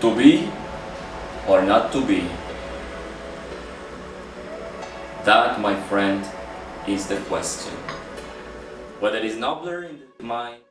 To be or not to be? That, my friend, is the question. Whether it is nobler in the mind.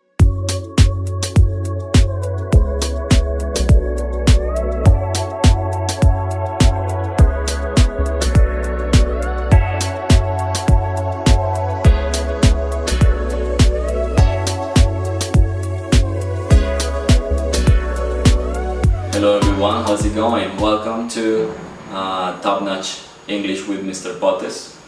Hello everyone, how's it going? Welcome to Top Notch English with Mr. Potes.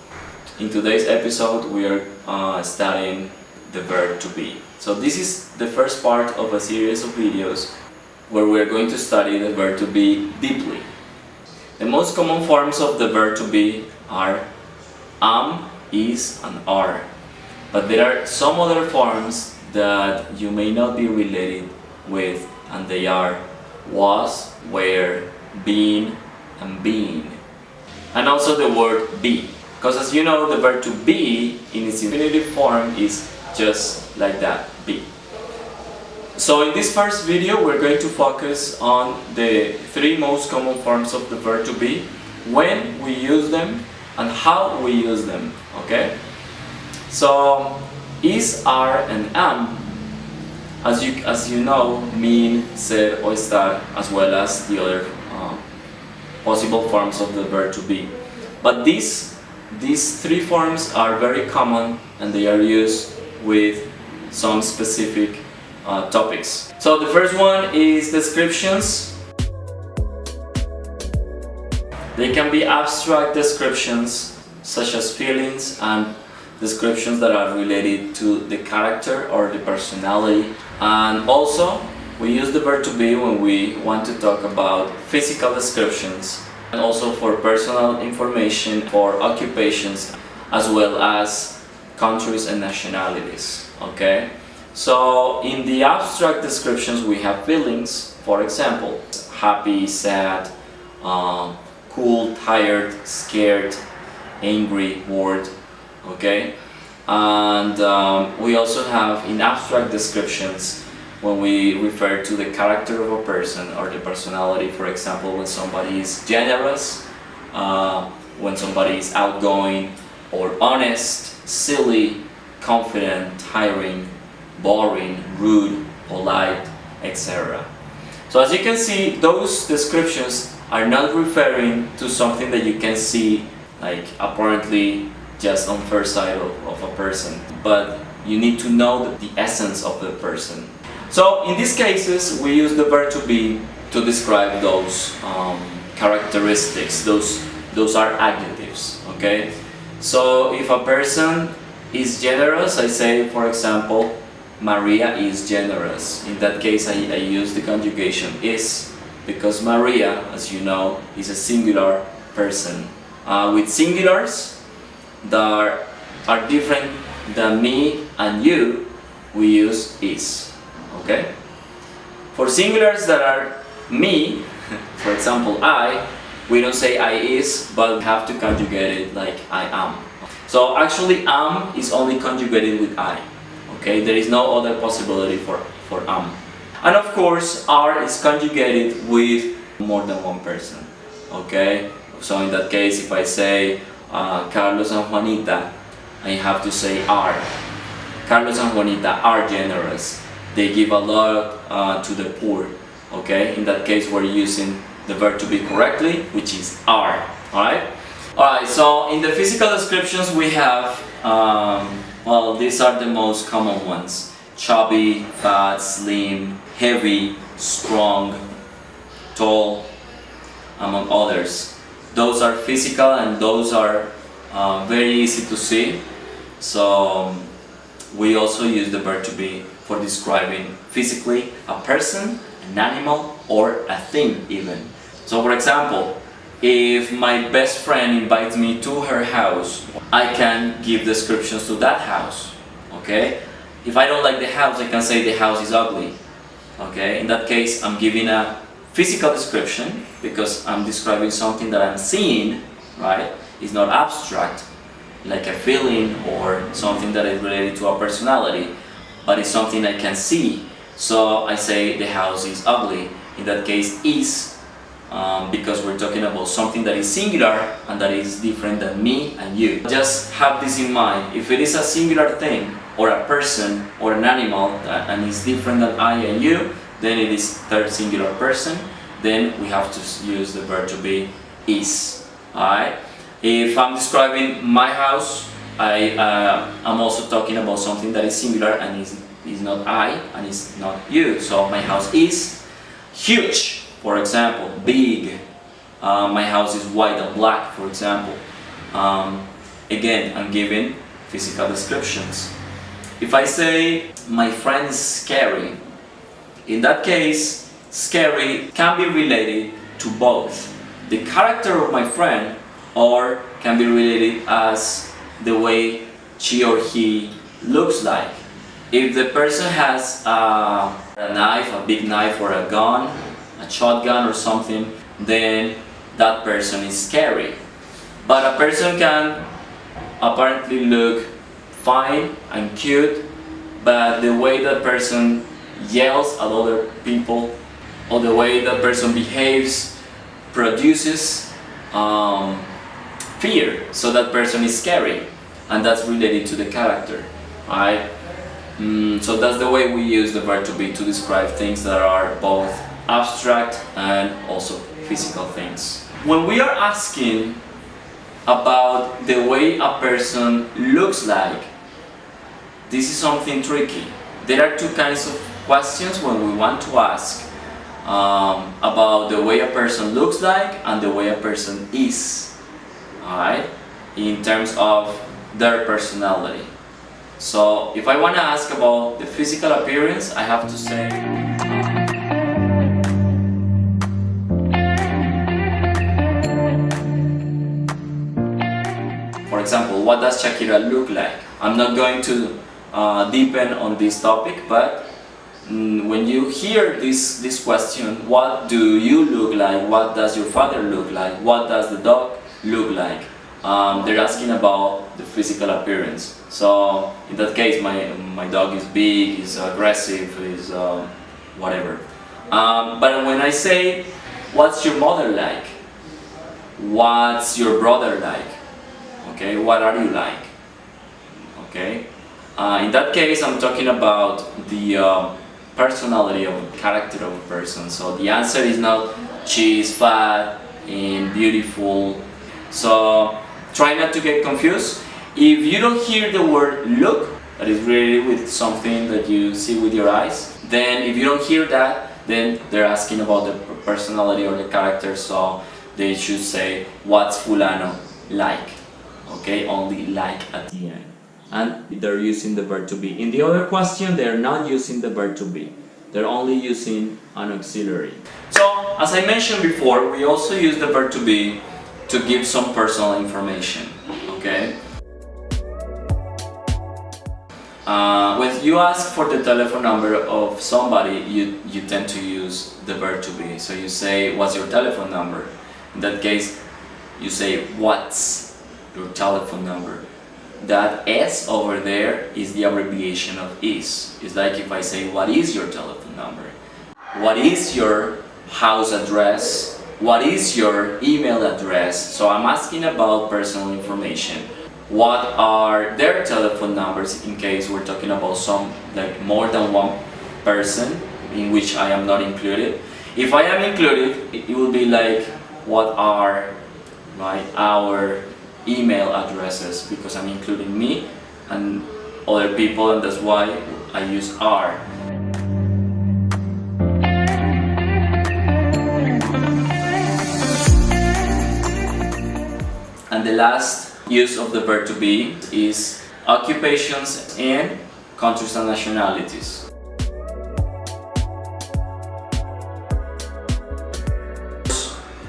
In today's episode we are studying the verb to be. So this is the first part of a series of videos where we are going to study the verb to be deeply. The most common forms of the verb to be are am, is, and are. But there are some other forms that you may not be related with, and they are was, were, been, and being. And also the word be, because as you know, the verb to be in its infinitive form is just like that, be. So in this first video we're going to focus on the three most common forms of the verb to be, when we use them and how we use them, okay? So is, are, and am, as you know, mean, ser, or estar, as well as the other possible forms of the verb to be. But these three forms are very common and they are used with some specific topics. So the first one is descriptions. They can be abstract descriptions such as feelings, and descriptions that are related to the character or the personality. And also we use the verb to be when we want to talk about physical descriptions, and also for personal information, for occupations, as well as countries and nationalities, okay? So in the abstract descriptions we have feelings, for example, happy, sad, cool, tired, scared, angry, bored, okay? And we also have in abstract descriptions when we refer to the character of a person or the personality. For example, when somebody is generous, when somebody is outgoing or honest, silly, confident, tiring, boring, rude, polite, etc. So as you can see, those descriptions are not referring to something that you can see like apparently just on first sight of a person, but you need to know the essence of the person. So in these cases we use the verb to be to describe those characteristics. Those are adjectives, okay? So if a person is generous, I say, for example, Maria is generous. In that case I use the conjugation is, because Maria, as you know, is a singular person. With singulars that are different than me and you, we use is, okay? For singulars that are me, for example I, we don't say I is, but we have to conjugate it like I am. So actually am is only conjugated with I, okay? There is no other possibility for am. And of course are is conjugated with more than one person, okay? So in that case, if I say Carlos and Juanita, I have to say are. Carlos and Juanita are generous. They give a lot to the poor, okay? In that case we're using the verb to be correctly, which is are, alright? Alright, so in the physical descriptions we have, well, these are the most common ones: chubby, fat, slim, heavy, strong, tall, among others. Those are physical and those are very easy to see. So we also use the verb to be for describing physically a person, an animal, or a thing even. So for example, if my best friend invites me to her house, I can give descriptions to that house, okay? If I don't like the house, I can say the house is ugly, okay? In that case, I'm giving a physical description because I'm describing something that I'm seeing, right? It's not abstract, like a feeling or something that is related to a personality, but it's something I can see. So I say the house is ugly. in that case is, because we're talking about something that is singular and that is different than me and you. Just have this in mind. If it is a singular thing, or a person, or an animal, and is different than I and you, then it is third singular person. Then we have to use the verb to be is. Alright? If I'm describing my house, I'm also talking about something that is singular and is not I and is not you. So my house is huge, for example, big. My house is white and black, for example. Again, I'm giving physical descriptions. If I say my friend is scary, in that case, scary can be related to both the character of my friend, or can be related as the way she or he looks like. If the person has a knife, a big knife, or a gun, a shotgun or something, then that person is scary. But a person can apparently look fine and cute, but the way that person yells at other people, or the way that person behaves, produces fear, so that person is scary, and that's related to the character, right? So that's the way we use the verb to be to describe things that are both abstract and also physical things. When we are asking about the way a person looks like, this is something tricky. There are two kinds of questions when we want to ask about the way a person looks like and the way a person is, alright, in terms of their personality. So if I want to ask about the physical appearance, I have to say for example, what does Shakira look like? I'm not going to deepen on this topic, but when you hear this question, what do you look like? What does your father look like? What does the dog look like? They're asking about the physical appearance. So in that case, my dog is big, is aggressive, is whatever. But when I say, what's your mother like? What's your brother like? Okay, what are you like? Okay, in that case, I'm talking about the personality of the character of a person. So the answer is not she is fat and beautiful. So try not to get confused. If you don't hear the word look, that is related with something that you see with your eyes, then if you don't hear that, then they're asking about the personality or the character, so they should say, what's fulano like? Okay, only like at the end. And they're using the verb to be. In the other question, they're not using the verb to be. They're only using an auxiliary. So, as I mentioned before, we also use the verb to be to give some personal information. Okay? When you ask for the telephone number of somebody, you tend to use the verb to be. So you say, what's your telephone number? In that case, you say, what's your telephone number? That S over there is the abbreviation of is. It's like if I say, what is your telephone number? What is your house address? What is your email address? So I'm asking about personal information. What are their telephone numbers in case we're talking about more than one person in which I am not included? If I am included, it will be like, what are our email addresses, because I'm including me and other people, and that's why I use are. And the last use of the verb to be is occupations and countries and nationalities.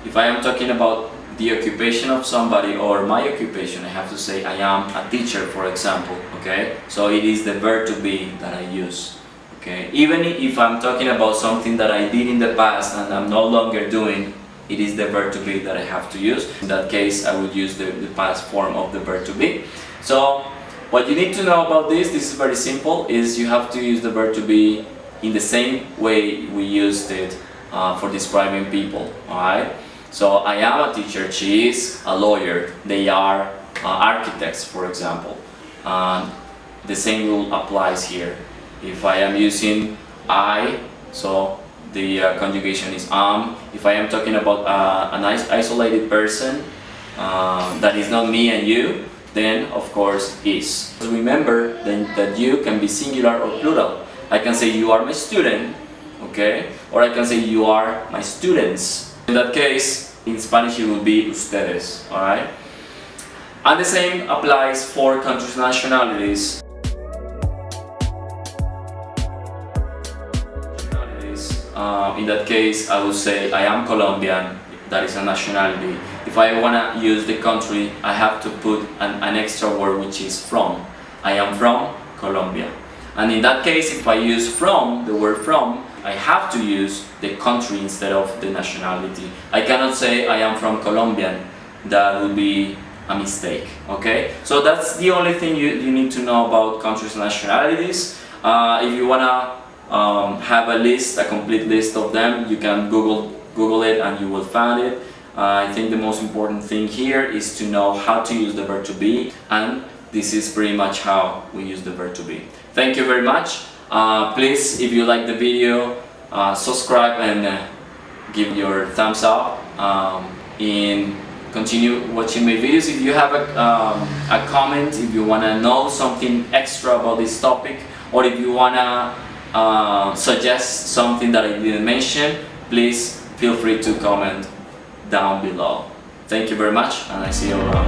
If I am talking about the occupation of somebody or my occupation, I have to say I am a teacher, for example. Okay, so it is the verb to be that I use. Okay, even if I'm talking about something that I did in the past and I'm no longer doing, it is the verb to be that I have to use. In that case, I would use the past form of the verb to be. So what you need to know about this is very simple, is you have to use the verb to be in the same way we used it for describing people. Alright? So I am a teacher, she is a lawyer, they are architects, for example. The same rule applies here. If I am using I, so the conjugation is am. If I am talking about an isolated person that is not me and you, then of course is. Remember then that you can be singular or plural. I can say you are my student, okay? Or I can say you are my students. In that case, in Spanish it will be ustedes, alright? And the same applies for countries' nationalities. In that case, I will say I am Colombian, that is a nationality. If I want to use the country, I have to put an extra word which is from. I am from Colombia. And in that case, if I use from, the word from, I have to use the country instead of the nationality. I cannot say I am from Colombian, that would be a mistake, okay? So that's the only thing you need to know about countries' nationalities. If you want to have a list, a complete list of them, you can Google it and you will find it. I think the most important thing here is to know how to use the verb to be, and this is pretty much how we use the verb to be. Thank you very much. Please, if you like the video, subscribe and give your thumbs up, and continue watching my videos. If you have a comment, if you want to know something extra about this topic, or if you want to suggest something that I didn't mention, please feel free to comment down below. Thank you very much, and I see you around.